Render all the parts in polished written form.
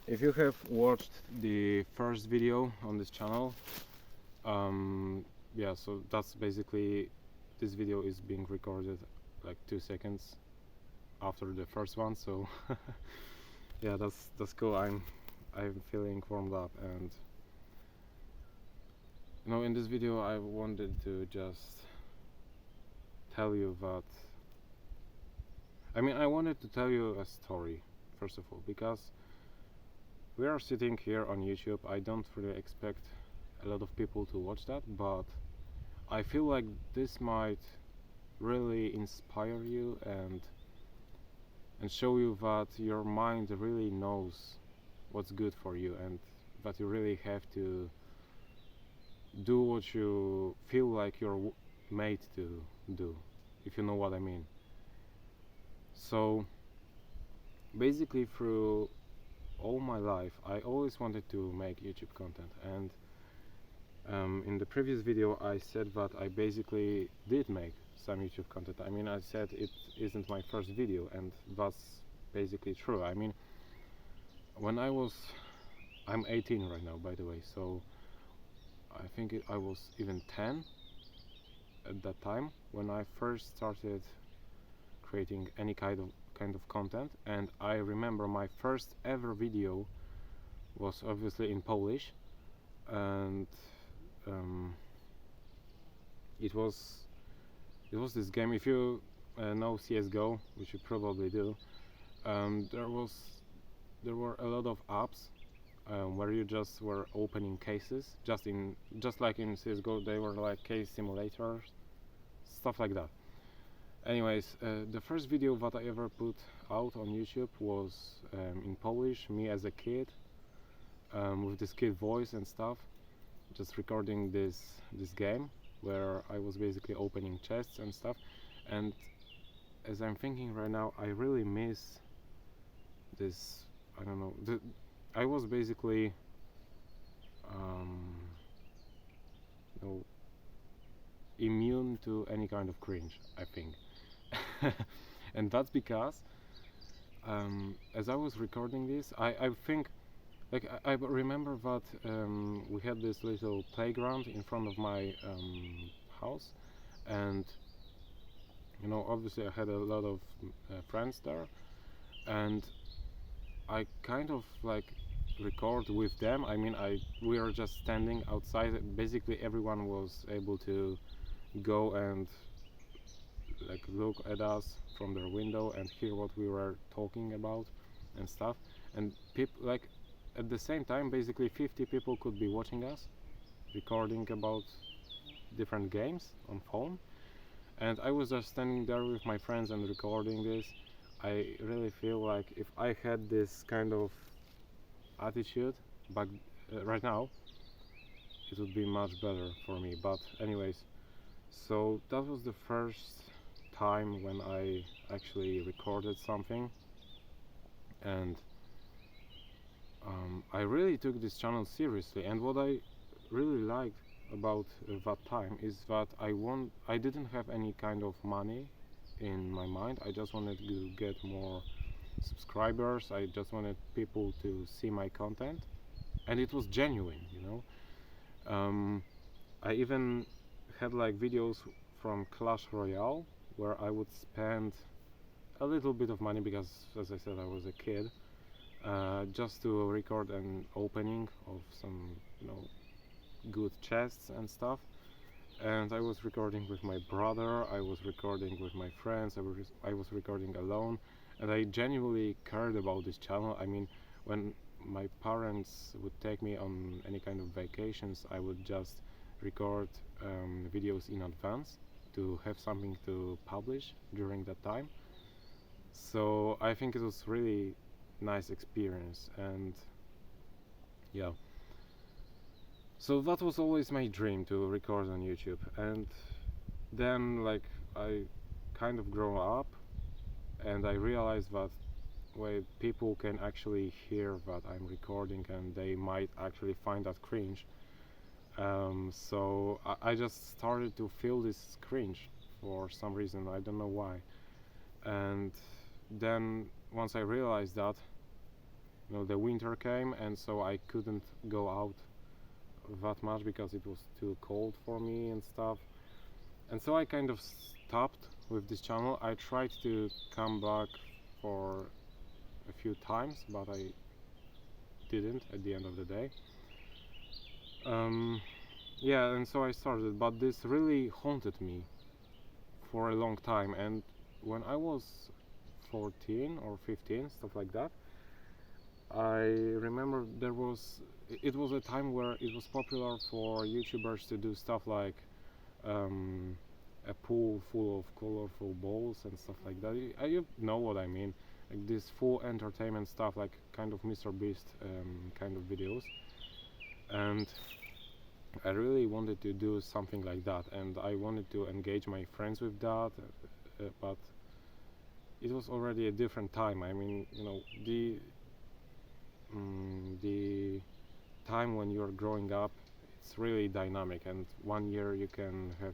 If you have watched the first video on this channel, yeah, so that's basically, this video is being recorded like 2 seconds after the first one, so yeah, that's cool. I'm feeling warmed up, and in this video I wanted to just tell you that I wanted to tell you a story first of all, because we are sitting here on YouTube. I don't really expect a lot of people to watch that, but I feel like this might really inspire you and show you that your mind really knows what's good for you, and that you really have to do what you feel like you're made to do, if you know what I mean. So basically, through all my life I always wanted to make YouTube content, and in the previous video I said that I basically did make some YouTube content. I said it isn't my first video, and that's basically true. When I'm 18 right now, by the way, so I think I was even 10 at that time when I first started creating any kind of content. And I remember my first ever video was obviously in Polish, and it was this game. If you know CS:GO, which you probably do, there were a lot of apps where you just were opening cases, just like in CS:GO. They were like case simulators, stuff like that. Anyways, the first video that I ever put out on YouTube was in Polish, me as a kid, with this kid voice and stuff, just recording this game where I was basically opening chests and stuff. And as I'm thinking right now, I really miss this. I don't know. I was basically immune to any kind of cringe, I think. And that's because as I was recording this, I think, like, I remember that we had this little playground in front of my house, and obviously I had a lot of friends there, and I kind of like record with them. We were just standing outside. Basically everyone was able to go and like look at us from their window and hear what we were talking about and stuff. And people, like, at the same time, basically 50 people could be watching us recording about different games on phone, and I was just standing there with my friends and recording this. I really feel like if I had this kind of attitude back right now, it would be much better for me. But anyways, so that was the first time when I actually recorded something, and I really took this channel seriously. And what I really liked about that time is that I didn't have any kind of money in my mind. I just wanted to get more subscribers. I just wanted people to see my content, and it was genuine. I even had like videos from Clash Royale where I would spend a little bit of money, because as I said, I was a kid, just to record an opening of some good chests and stuff. And I was recording with my brother, I was recording with my friends, I was recording alone, and I genuinely cared about this channel. When my parents would take me on any kind of vacations, I would just record videos in advance to have something to publish during that time. So I think it was really nice experience, and yeah. So that was always my dream, to record on YouTube. And then, like, I kind of grow up, and I realized that people can actually hear that I'm recording, and they might actually find that cringe. So I just started to feel this cringe for some reason. I don't know why. And then once I realized that, the winter came, and so I couldn't go out that much because it was too cold for me and stuff. And so I kind of stopped with this channel. I tried to come back for a few times, but I didn't at the end of the day. Yeah, and so I started, but this really haunted me for a long time. And when I was 14 or 15, stuff like that, I remember it was a time where it was popular for YouTubers to do stuff like a pool full of colorful balls and stuff like that. You know what I mean, like this full entertainment stuff, like kind of Mr. Beast kind of videos. And I really wanted to do something like that, and I wanted to engage my friends with that, but it was already a different time. I mean, the time when you're growing up, it's really dynamic, and one year you can have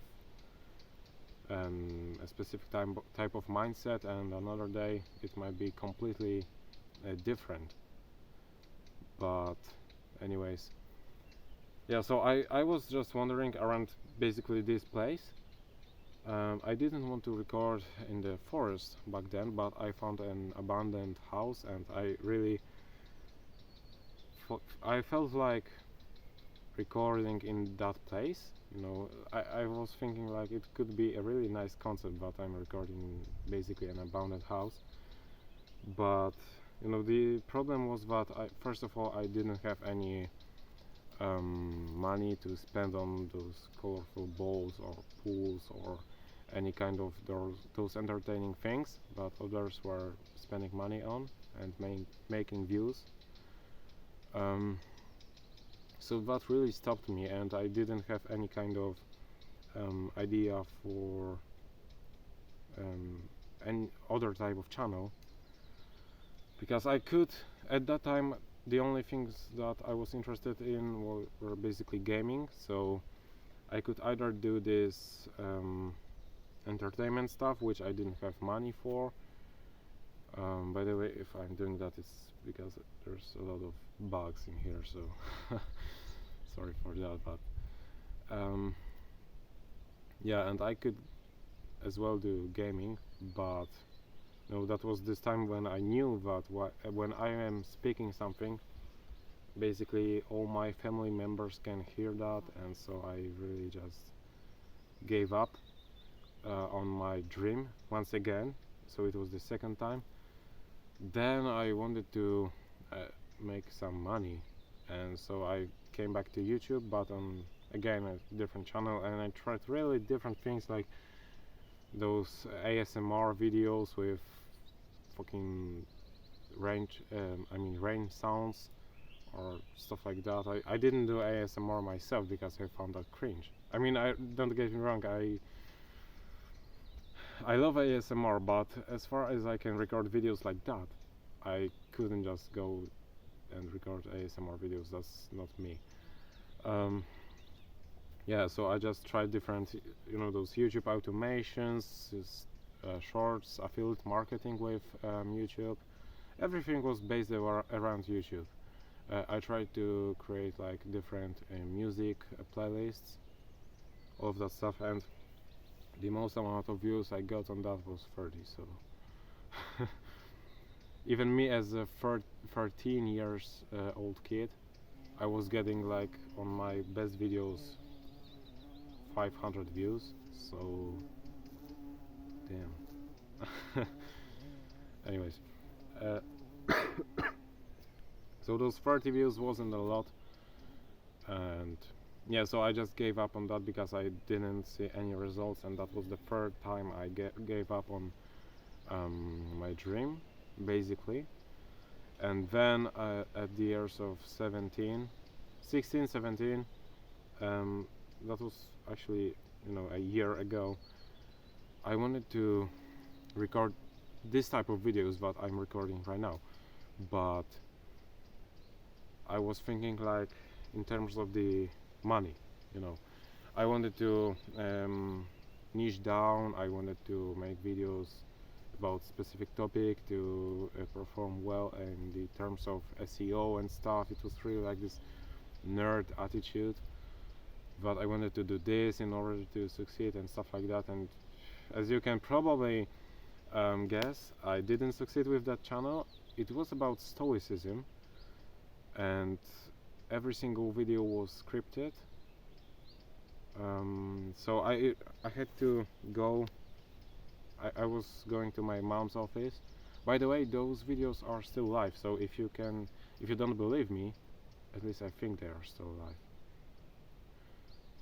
a specific type of mindset, and another day it might be completely different. But anyways, yeah, so I was just wandering around basically this place. I didn't want to record in the forest back then, but I found an abandoned house, and I felt like recording in that place. I was thinking like it could be a really nice concept, but I'm recording basically an abandoned house. But the problem was that first of all, I didn't have any money to spend on those colorful balls or pools or any kind of those entertaining things that others were spending money on and making views. So that really stopped me, and I didn't have any kind of idea for any other type of channel, because I could, at that time, the only things that I was interested in were basically gaming. So I could either do this entertainment stuff, which I didn't have money for. By the way, if I'm doing that, it's because there's a lot of bugs in here, so sorry for that. But yeah, and I could as well do gaming, but that was this time when I knew that when I am speaking something, basically all my family members can hear that, and so I really just gave up on my dream once again. So it was the second time. Then I wanted to make some money, and so I came back to YouTube, but on again a different channel, and I tried really different things, like those ASMR videos with fucking rain sounds or stuff like that. I didn't do ASMR myself because I found that cringe. I mean, don't get me wrong, I love ASMR, but as far as I can record videos like that, I couldn't just go and record ASMR videos. That's not me. Yeah, so I just tried different, those YouTube automations, shorts, affiliate marketing with YouTube. Everything was based around YouTube. I tried to create like different music playlists, all of that stuff, and the most amount of views I got on that was 30. So even me as a 13 years old kid, I was getting like on my best videos 500 views. So damn. Anyways, so those 30 views wasn't a lot, and yeah, so I just gave up on that because I didn't see any results, and that was the third time I gave up on my dream, basically. And then at the years of 16, 17, that was actually a year ago, I wanted to record this type of videos that I'm recording right now, but I was thinking like in terms of the money. I wanted to niche down. I wanted to make videos about specific topic to perform well in the terms of SEO and stuff. It was really like this nerd attitude, but I wanted to do this in order to succeed and stuff like that. And as you can probably guess, I didn't succeed with that channel. It was about stoicism, and every single video was scripted. So I had to go. I was going to my mom's office. By the way, those videos are still live, so if you don't believe me, at least I think they are still live.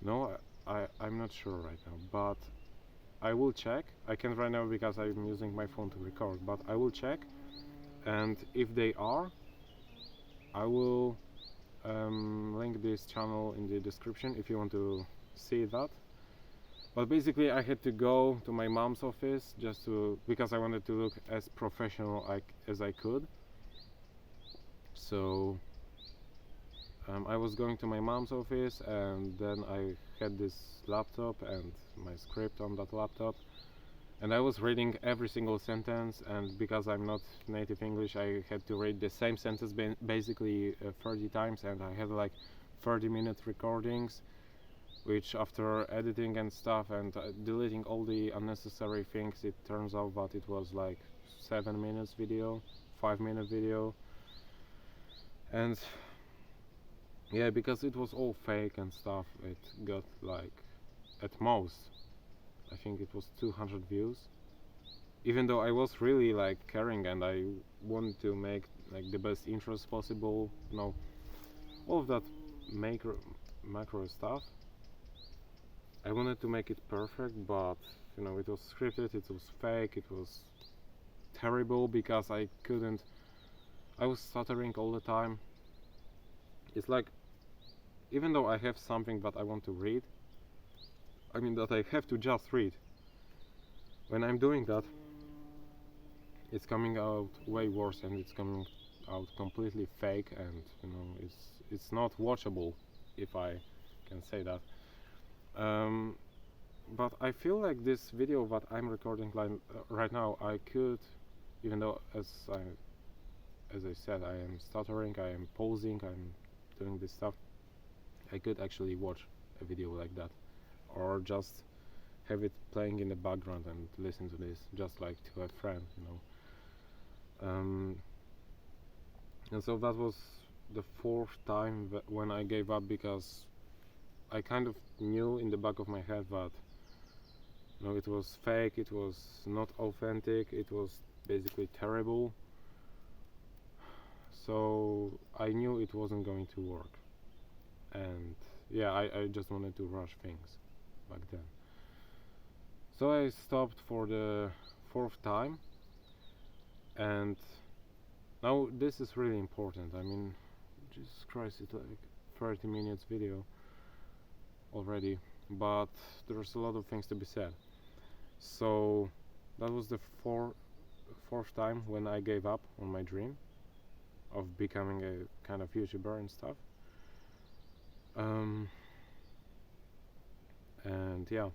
No, I'm not sure right now, but I will check. I can't right now because I'm using my phone to record, but I will check, and if they are, I will link this channel in the description if you want to see that. But basically I had to go to my mom's office just because I wanted to look as professional as I could. So I was going to my mom's office, and then I had this laptop and my script on that laptop, and I was reading every single sentence, and because I'm not native English, I had to read the same sentence basically 30 times, and I had like 30-minute recordings, which after editing and stuff and deleting all the unnecessary things, it turns out that it was like 7 minutes video, 5-minute video. And yeah, because it was all fake and stuff, it got like at most I think it was 200 views, even though I was really like caring and I wanted to make like the best intros possible, you know, all of that macro stuff. I wanted to make it perfect, but you know, it was scripted, it was fake, it was terrible because I was stuttering all the time. It's like, even though I have something that I want to read, I mean that I have to just read, when I'm doing that, it's coming out way worse, and it's coming out completely fake, and you know, it's not watchable, if I can say that. But I feel like this video that I'm recording right now, I could, even though as I said, I am stuttering, I am pausing, I'm doing this stuff, I could actually watch a video like that, or just have it playing in the background and listen to this, just like to a friend, you know. And so that was the 4th time when I gave up, because I kind of knew in the back of my head that, you know, it was fake, it was not authentic, it was basically terrible. So I knew it wasn't going to work, and yeah, I just wanted to rush things back then. So I stopped for the 4th time, and now this is really important. I mean, Jesus Christ, it's like 30 minutes video already, but there's a lot of things to be said. So that was the 4th time when I gave up on my dream of becoming a kind of YouTuber and stuff. And yeah,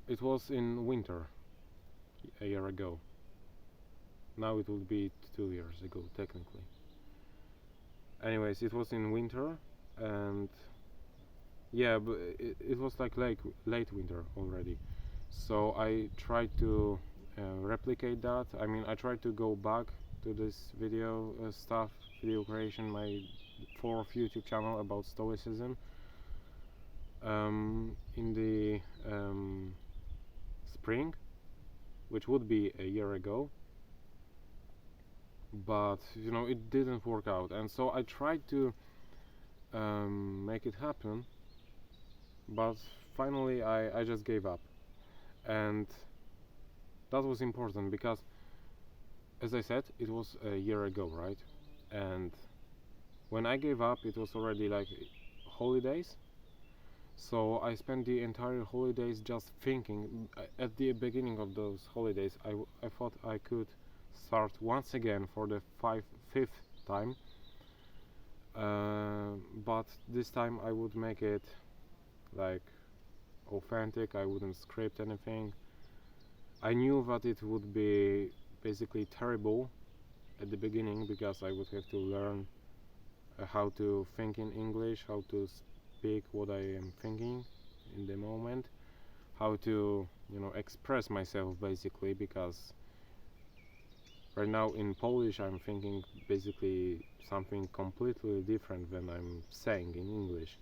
it was in winter a year ago. Now it would be 2 years ago technically. Anyways, it was in winter, and yeah, but it was like late winter already. So I tried to replicate that. I mean, I tried to go back to this video stuff, video creation, my 4th YouTube channel about stoicism, in the spring, which would be a year ago. But you know, it didn't work out, and so I tried to make it happen, but finally I just gave up. And that was important because, as I said, it was a year ago, right? And when I gave up, it was already like holidays, so I spent the entire holidays just thinking. At the beginning of those holidays, I thought I could start once again for the 5th time, but this time I would make it like authentic. I wouldn't script anything, I knew that it would be basically terrible at the beginning because I would have to learn how to think in English, how to speak what I am thinking in the moment, how to, express myself basically, because right now in Polish I'm thinking basically something completely different than I'm saying in English,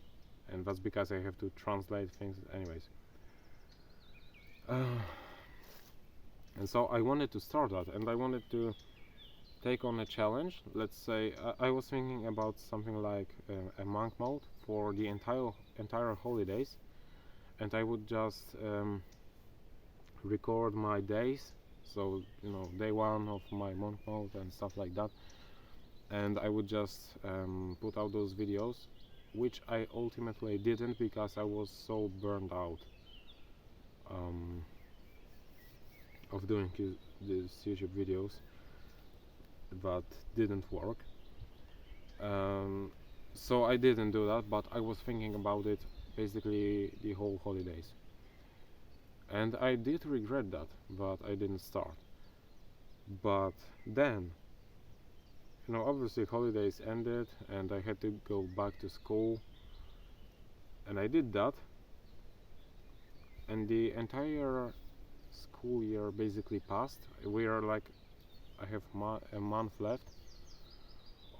and that's because I have to translate things anyways. And so I wanted to start that, and I wanted to take on a challenge. Let's say I was thinking about something like a monk mode for the entire holidays, and I would just record my days, so day one of my monk mode and stuff like that, and I would just put out those videos, which I ultimately didn't because I was so burned out of doing these YouTube videos that didn't work. So I didn't do that, but I was thinking about it basically the whole holidays, and I did regret that I didn't start. But then, obviously holidays ended and I had to go back to school, and I did that, and the entire school year basically passed. We are like, I have a month left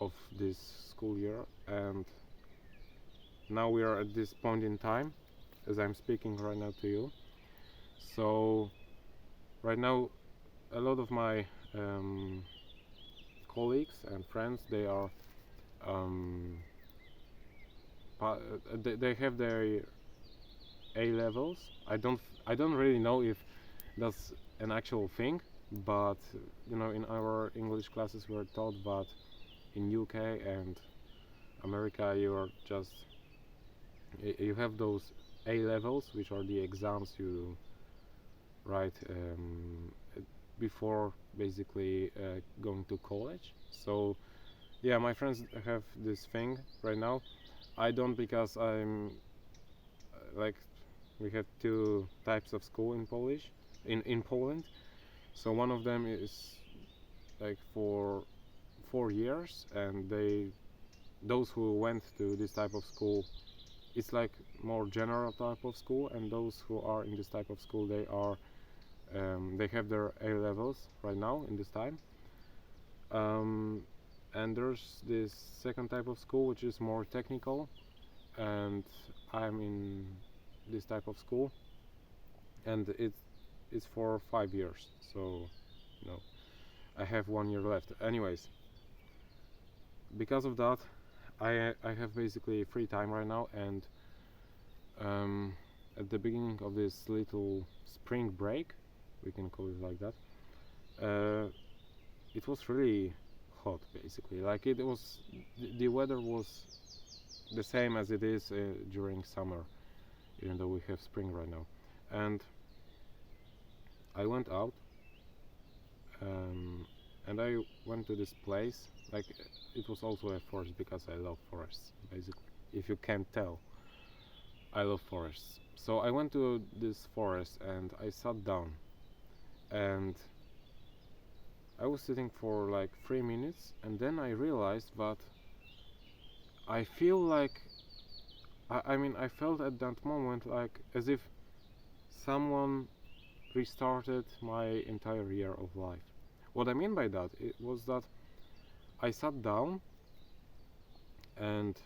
of this school year, and now we are at this point in time as I'm speaking right now to you. So right now a lot of my colleagues and friends, they are they have their A levels. I don't really know if that's an actual thing, but in our English classes we're taught that in UK and America you have those A levels, which are the exams you write before basically going to college. So yeah, my friends have this thing right now. I don't, because I'm like, we have two types of school in Polish in Poland. So one of them is like for 4 years, and those who went to this type of school, it's like more general type of school, and those who are in this type of school, they have their A levels right now in this time. And there's this second type of school which is more technical, and I'm in this type of school, and it's for 5 years. So I have 1 year left. Anyways, because of that, I have basically free time right now, and at the beginning of this little spring break, we can call it like that, it was really hot basically. Like, the weather was the same as it is during summer, even though we have spring right now. And I went out, and I went to this place. Like, it was also a forest, because I love forests basically. If you can't tell, I love forests. So I went to this forest and I sat down, and I was sitting for like 3 minutes, and then I realized that I feel like I felt at that moment like as if someone restarted my entire year of life. What I mean by that, it was that I sat down and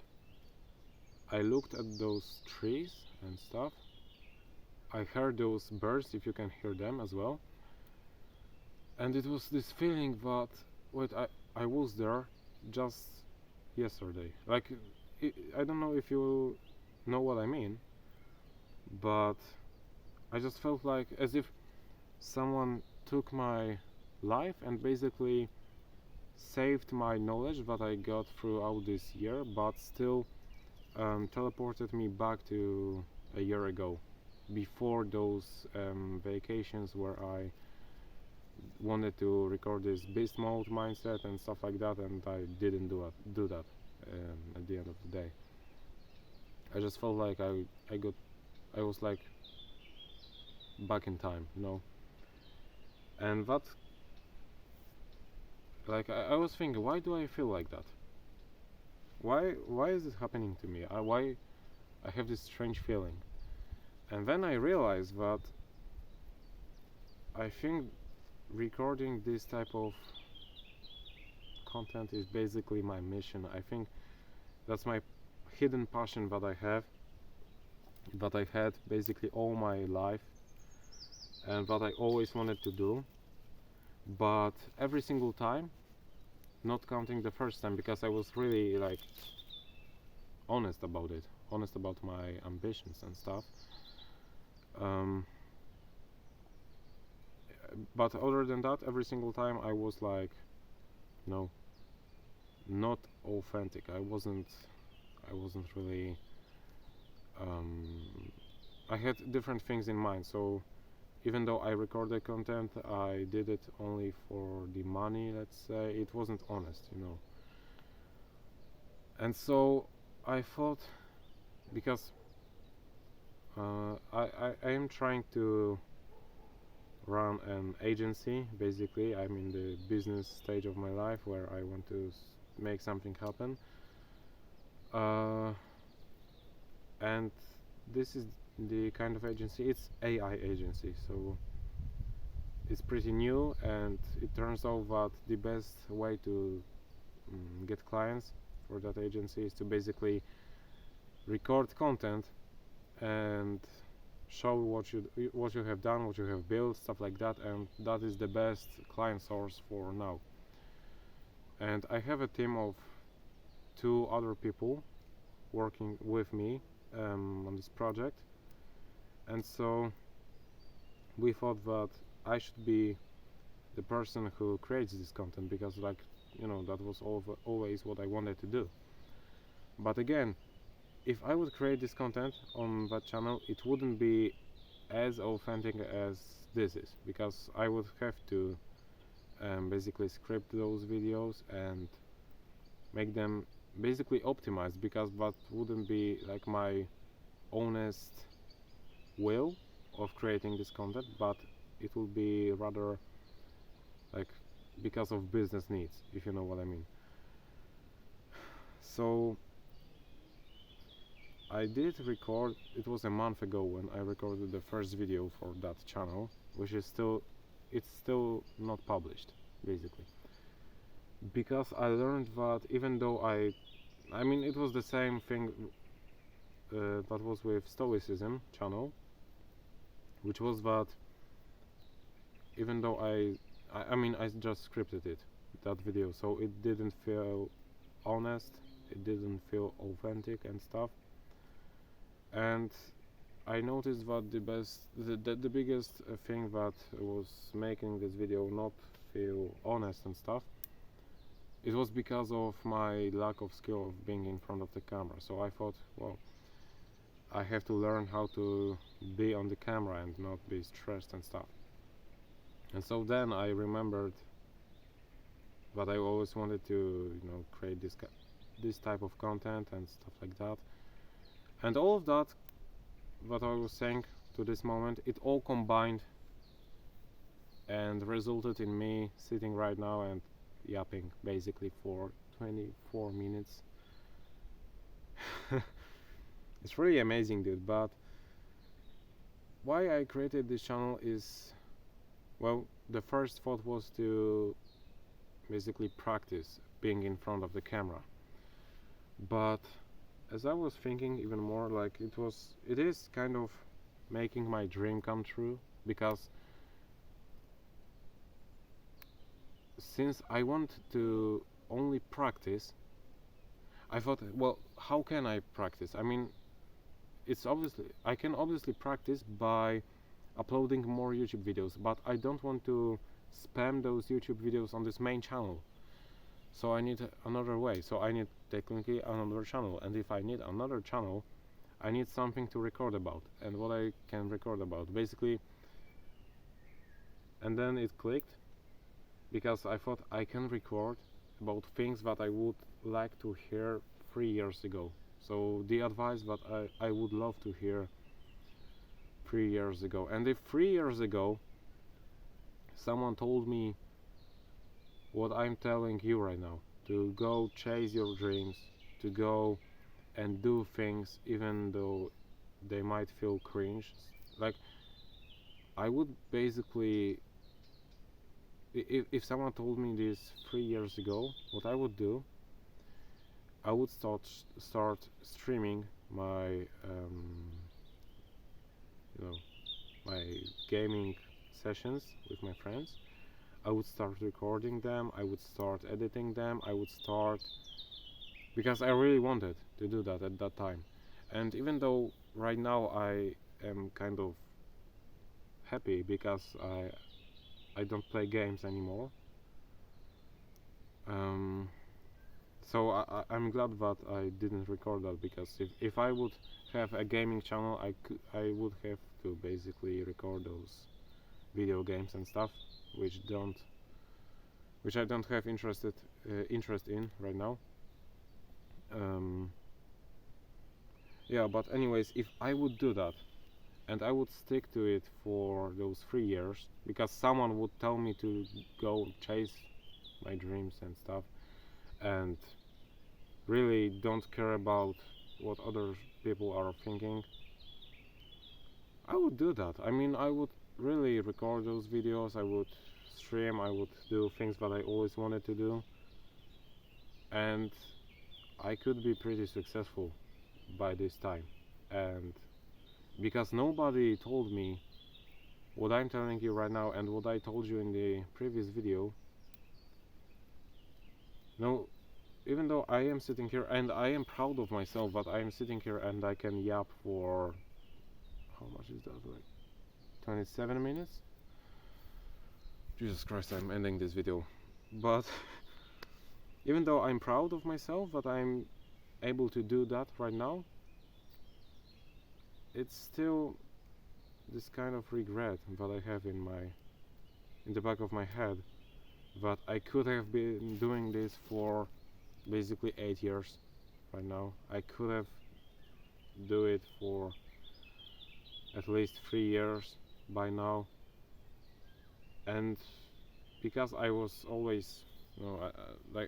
I looked at those trees and stuff. I heard those birds, if you can hear them as well. And it was this feeling that, wait, I was there just yesterday. Like, I don't know if you know what I mean, but I just felt like as if someone took my life and basically saved my knowledge that I got throughout this year, but still teleported me back to a year ago, before those vacations where I wanted to record this beast mode mindset and stuff like that, and I didn't do that at the end of the day. I just felt like I was like back in time, And that, like, I was thinking, why do I feel like that? Why is it happening to me? Why I have this strange feeling? And then I realized that I think recording this type of content is basically my mission. I think that's my hidden passion that I have, that I had basically all my life, and that I always wanted to do. But every single time, not counting the first time, because I was really like honest about it, honest about my ambitions and stuff. But other than that, every single time I was like, no, not authentic. I wasn't really. I had different things in mind. So even though I recorded content, I did it only for the money. Let's say it wasn't honest, you know. And so I thought, because I am trying to run an agency. Basically, I'm in the business stage of my life where I want to make something happen, and this is the kind of agency. It's AI agency, so it's pretty new, and it turns out that the best way to get clients for that agency is to basically record content and show what you have done, what you have built, stuff like that, and that is the best client source for now. And I have a team of 2 other people working with me on this project, and so we thought that I should be the person who creates this content, because, like, you know, that was always what I wanted to do. But again, if I would create this content on that channel, it wouldn't be as authentic as this is, because I would have to basically script those videos and make them basically optimized, because that wouldn't be like my honest will of creating this content, but it will be rather like because of business needs, if you know what I mean. So I did record, it was a month ago when I recorded the first video for that channel, which is it's still not published, basically. Because I learned that even though I mean, it was the same thing that was with Stoicism channel, which was that even though I mean, I just scripted that video, so it didn't feel honest, it didn't feel authentic and stuff. And I noticed that the biggest thing that was making this video not feel honest and stuff, it was because of my lack of skill of being in front of the camera. So I thought, well, I have to learn how to be on the camera and not be stressed and stuff. And so then I remembered that I always wanted to, you know, create this type of content and stuff like that. And all of that, what I was saying to this moment, it all combined and resulted in me sitting right now and yapping basically for 24 minutes. It's really amazing, dude. But why I created this channel is, well, the first thought was to basically practice being in front of the camera. But as I was thinking even more, like, it is kind of making my dream come true, because since I want to only practice, I thought, well, how can I practice? I mean, I can obviously practice by uploading more YouTube videos, but I don't want to spam those YouTube videos on this main channel. So I need another way. So I need technically another channel, and if I need another channel, I need something to record about. And what I can record about, basically. And then it clicked, because I thought I can record about things that I would like to hear 3 years ago. So the advice that I would love to hear 3 years ago. And if 3 years ago someone told me what I'm telling you right now, to go chase your dreams, to go and do things even though they might feel cringe. Like, I would basically, if someone told me this 3 years ago, what I would do, I would start streaming my you know my gaming sessions with my friends. I would start recording them, I would start editing them, I would start, because I really wanted to do that at that time. And even though right now I am kind of happy because I don't play games anymore, so I'm glad that I didn't record that, because if I would have a gaming channel, I would have to basically record those video games and stuff, which I don't have interest in right now. Yeah, but anyways, if I would do that and I would stick to it for those 3 years, because someone would tell me to go chase my dreams and stuff, and really don't care about what other people are thinking, I would do that. I mean, I would really record those videos, I would stream, I would do things that I always wanted to do, and I could be pretty successful by this time. And because nobody told me what I'm telling you right now and what I told you in the previous video, no, even though I am sitting here and I am proud of myself that I am sitting here and I can yap for, how much is that, like 27 minutes? Jesus Christ, I'm ending this video. But even though I'm proud of myself that I'm able to do that right now, it's still this kind of regret that I have in the back of my head, that I could have been doing this for basically 8 years right now. I could have do it for at least 3 years by now, and because I was always,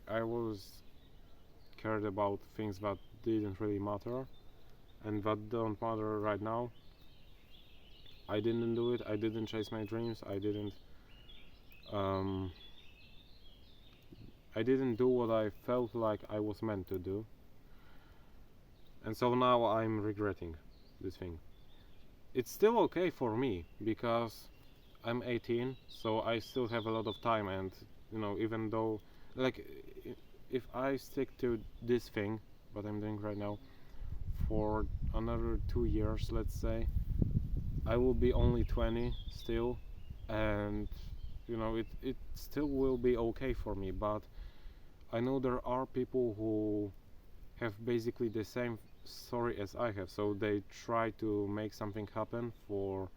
I was cared about things that didn't really matter and that don't matter right now, I didn't do it. I didn't chase my dreams. I didn't do what I felt like I was meant to do, and so now I'm regretting this thing. It's still okay for me because I'm 18, so I still have a lot of time, and even though, like, if I stick to this thing what I'm doing right now for another 2 years, let's say, I will be only 20 still, and it still will be okay for me. But I know there are people who have basically the same story as I have, so they try to make something happen for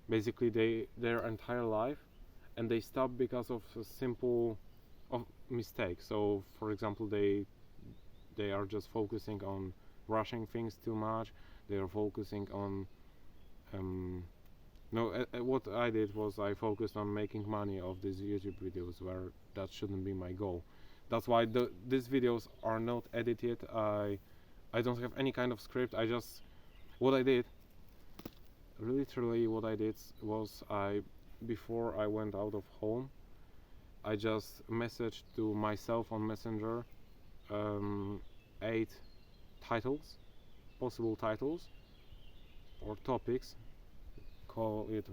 basically their entire life, and they stop because of a simple mistake. So for example, they are just focusing on rushing things too much. They are focusing on what I did was I focused on making money off these YouTube videos, where that shouldn't be my goal. That's why these videos are not edited. I don't have any kind of script. Literally what I did was, before I went out of home, I just messaged to myself on Messenger 8 titles, possible titles or topics, call it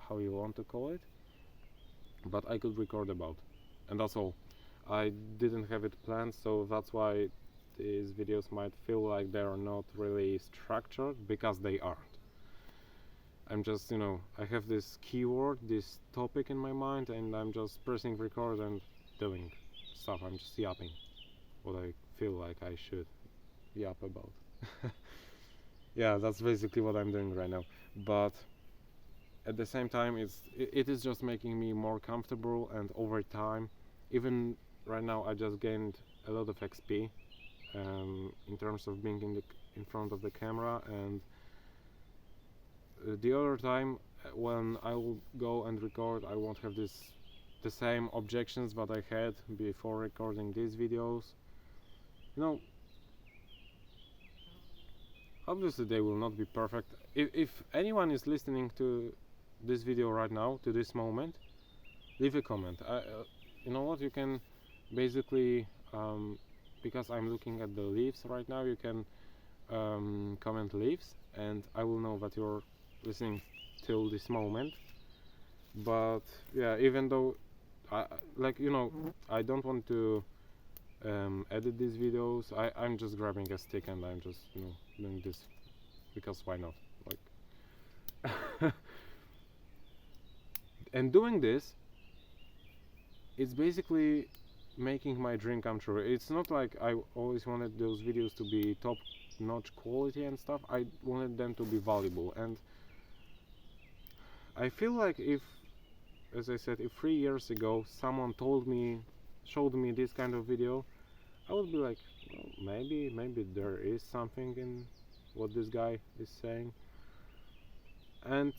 how you want to call it, but I could record about, and that's all. I didn't have it planned, so that's why these videos might feel like they're not really structured, because they aren't. I'm just, I have this keyword, this topic in my mind, and I'm just pressing record and doing stuff. I'm just yapping what I feel like I should yap about. Yeah, that's basically what I'm doing right now. But at the same time, it is just making me more comfortable, and over time, even right now, I just gained a lot of XP in terms of being in front of the camera. And the other time, when I will go and record, I won't have the same objections that I had before recording these videos. You know, obviously they will not be perfect. If anyone is listening to this video right now, to this moment, leave a comment. You know what, you can basically, because I'm looking at the leaves right now, you can comment leaves, and I will know that you're listening till this moment. But yeah, even though I don't want to edit these videos, I'm just grabbing a stick and I'm just doing this because why not, like. And doing this, it's basically making my dream come true. It's not like I always wanted those videos to be top notch quality and stuff. I wanted them to be valuable, and I feel like if, as I said, if 3 years ago someone showed me this kind of video, I would be like, well, maybe there is something in what this guy is saying, and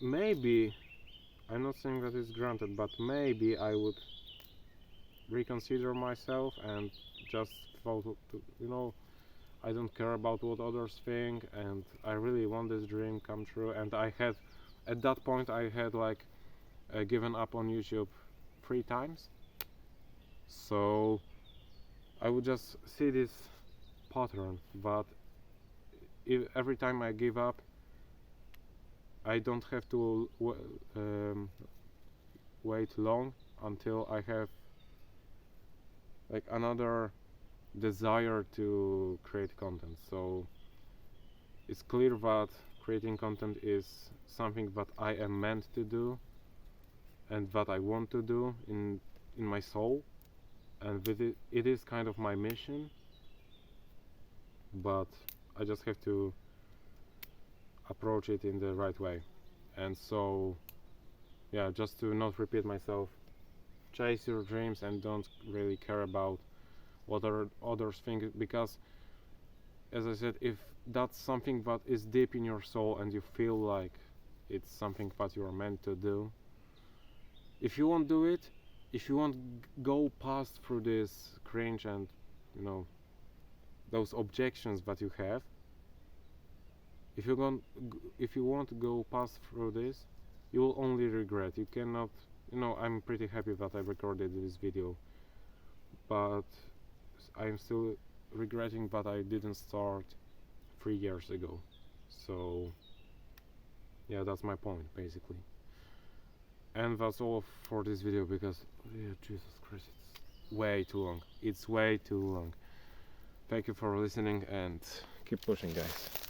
maybe, I'm not saying that it's granted, but maybe I would reconsider myself and just thought I don't care about what others think, and I really want this dream come true. And at that point I had like given up on YouTube 3 times, so I would just see this pattern, but every time I give up, I don't have to wait long until I have like another desire to create content. So it's clear that creating content is something that I am meant to do and that I want to do in my soul, and with it is kind of my mission, but I just have to approach it in the right way. And so yeah, just to not repeat myself, chase your dreams and don't really care about what others think, because as I said, if that's something that is deep in your soul and you feel like it's something that you are meant to do, if you won't do it, if you won't go past through this cringe and those objections that you have, if you won't go past through this, you will only regret. You cannot, I'm pretty happy that I recorded this video, but I'm still regretting that I didn't start 3 years ago. So yeah, that's my point basically. And that's all for this video, because Jesus Christ, it's way too long. It's way too long. Thank you for listening, and keep pushing, guys.